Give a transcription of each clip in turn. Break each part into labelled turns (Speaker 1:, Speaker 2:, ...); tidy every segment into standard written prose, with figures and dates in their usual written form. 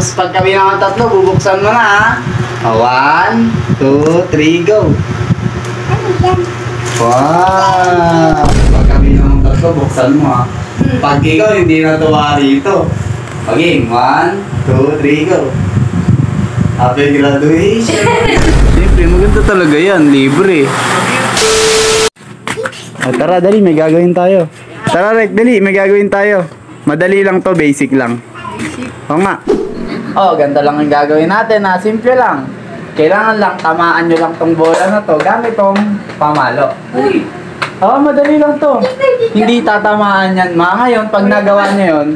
Speaker 1: Pagkatapos pagkabi ng tatlo, bubuksan mo na ha. 1, 2, 3, go. Wow! Pagkabi ng tatlo, buksan mo ha. Pag ikaw hindi natuwa rito. Okay, 1, 2, 3, go. Happy graduation! Siyempre, maganda talaga yan. Libre. Tara, dali. May gagawin tayo. Tara, Rek. Dali. May gagawin tayo. Madali lang to. Basic lang. Oo nga. Ganda lang ang gagawin natin ha. Simple lang. Kailangan lang tamaan nyo lang tong bola na to gamit tong pamalo. Madali lang to. Hindi tatamaan yan, ma. Ngayon, pag nagawa nyo yun,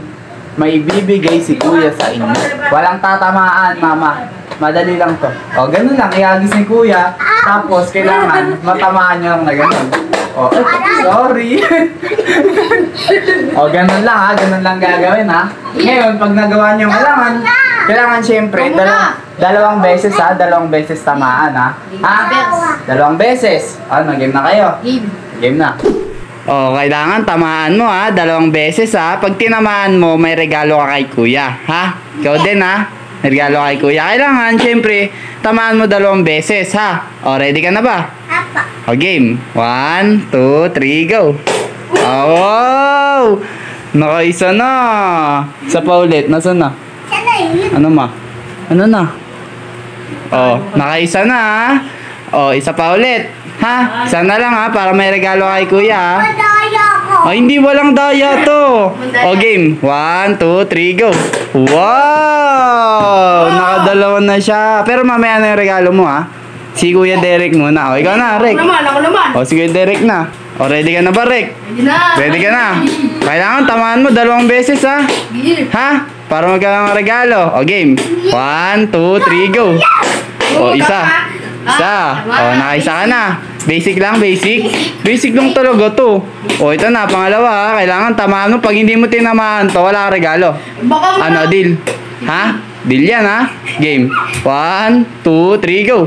Speaker 1: may bibigay si kuya sa inyo. Walang tatamaan, mama. Madali lang to. Ganun lang. Iagis ni kuya. Tapos, kailangan matamaan nyo lang na ganun. Sorry. Ganun lang ha. Ganun lang gagawin ha. Ngayon, pag nagawa nyo, kailangan syempre, dalawang beses ha. Dalawang beses tamaan ha. Dalawang beses. Game na kayo? Game na. Kailangan tamaan mo ha. Dalawang beses ha. Pag tinamaan mo, may regalo ka kay kuya. Ha? Ikaw din ha. May regalo kay kuya. Kailangan, syempre, tamaan mo dalawang beses ha. Ready ka na ba? Game. 1, 2, 3, go. Wow! Nakaisa na. Isa pa ulit. Nasaan na? Ano ma? Ano na? Nakaisa na ha. Isa pa ulit. Ha? Isa na lang ha. Para may regalo kay kuya ha. Hindi walang daya to. Game. 1, 2, 3, go. Wow! Nakadalawa na siya. Pero mamaya na yung regalo mo ha. Si Kuya Derek muna. Ikaw na, Rek.
Speaker 2: Ako naman.
Speaker 1: Si Kuya Derek na. Ready ka na ba, Rek?
Speaker 2: Ready na.
Speaker 1: Ready ka na. Kailangan tamaan mo dalawang beses ha. Ha? Para magkaroon ng regalo. Game. 1, 2, 3, go. Isa. Nakaisa ka na. Basic lang, basic. Basic lang talaga to. Ito na, pangalawa ha. Kailangan tamaan mo. Pag hindi mo tinamaan to, wala kang regalo. Deal? Ha? Deal yan ha. Game. 1, 2, 3, go.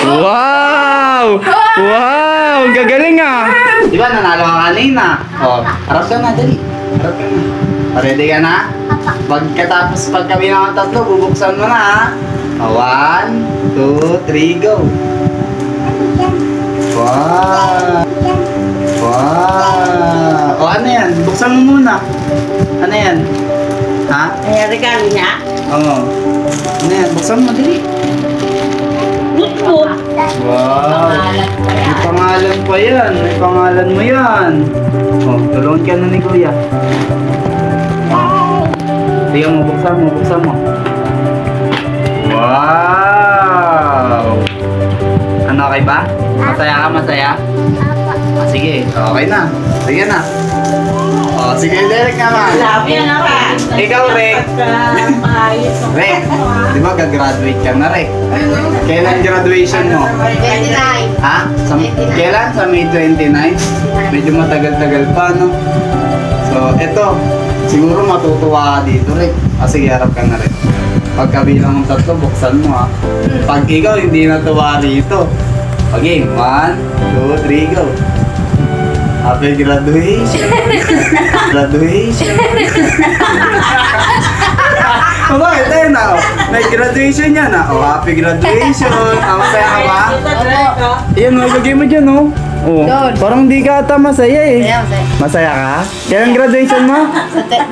Speaker 1: Wow! Wow! Gagaling ah! Di ba nanalo ka kanina? Harap ka na, dali. Harap ka na. Ready ka na? Pagkatapos pagkabi ng tatlo, bubuksan mo na ha. 1, 2, 3, go. Wow! Wow! Ano yan? Buksan mo muna. Ano yan? Ha?
Speaker 2: Regalo niya?
Speaker 1: Ano yan? Buksan mo, dali. Wow! May pangalan pa yan. May pangalan mo yan. Tulungan ka na ni kuya. Sige mo, buksan mo, buksan mo. Wow! Ano, okay ba? Masaya ka, masaya? Sige, okay na. Sige na. Sige, Derek naman. Ikaw, Rek. Rek, di ba gagraduate ka na, Rek? Kailan graduation mo?
Speaker 2: 29.
Speaker 1: Ha? Kailan? Sa May 29? Medyo matagal-tagal pa, no? So, eto. Siguro matutuwa ka dito, Rek. Sige, harap ka na, Rek. Pagkabilang ng tatlo, buksan mo, ha? Pag ikaw hindi natuwa rito. Game. 1, 2, 3, go. Happy graduation. Graduation. Bakit? Tayo na. May graduation yan ha. Happy graduation. Masaya ka ba? Yan, magagay mo dyan parang di ka ata masaya eh. Masaya ka? Kailan graduation mo?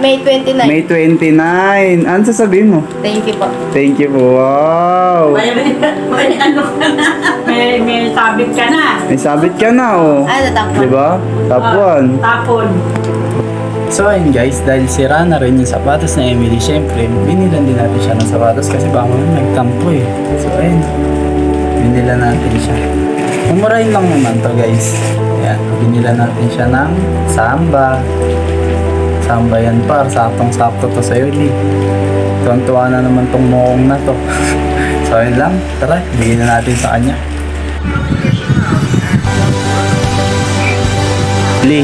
Speaker 2: May 29.
Speaker 1: May 29. Ano sasabihin mo?
Speaker 2: Thank you po.
Speaker 1: Thank you po. Wow.
Speaker 3: May sabit ka na.
Speaker 1: May sabit ka na
Speaker 2: Tapon.
Speaker 1: Diba? Tapon.
Speaker 3: Tapon.
Speaker 1: So ayun guys, dahil sira na rin yung sapatos na Emily, syempre binilan din natin siya ng sapatos kasi baka nagtampo eh. So ayun, binilan natin siya. Umurahin lang naman to guys. Ayan, binilan natin siya ng Samba. Samba yan par, saktong-sakto to sa'yo di. Tuwan-tuwa na naman tong mokong na to. So ayun lang, tara, bigyan na natin sa kanya. Li.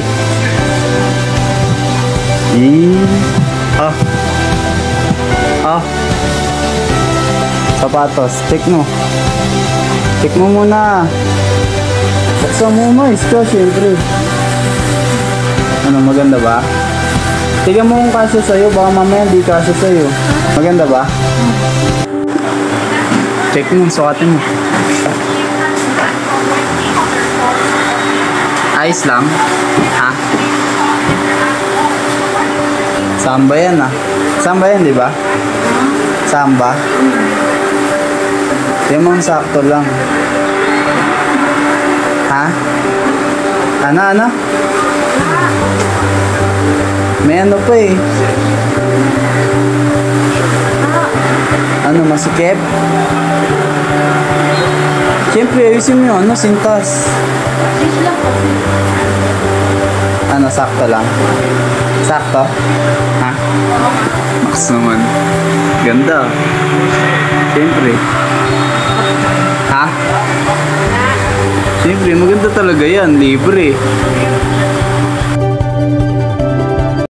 Speaker 1: Sapatos, check mo. Check mo muna. Buksan mo mais ka, syempre. Ano, maganda ba? Tignan mo kung kasya sa'yo, baka mamaya hindi kasya sa'yo. Maganda ba? Check mo, sukatin mo. Ayos lang. Ha? Samba yan ah. Samba yan, di ba? Samba. Yung mga sakto lang. Ha? Ano? May ano pa eh. Ano, masikip? Siyempre, ayusin mo yung sintas. Ano, sakto lang? Sakto? Ha? Max naman. Ganda. Siyempre. Ha? Siyempre, maganda talaga yan. Libre.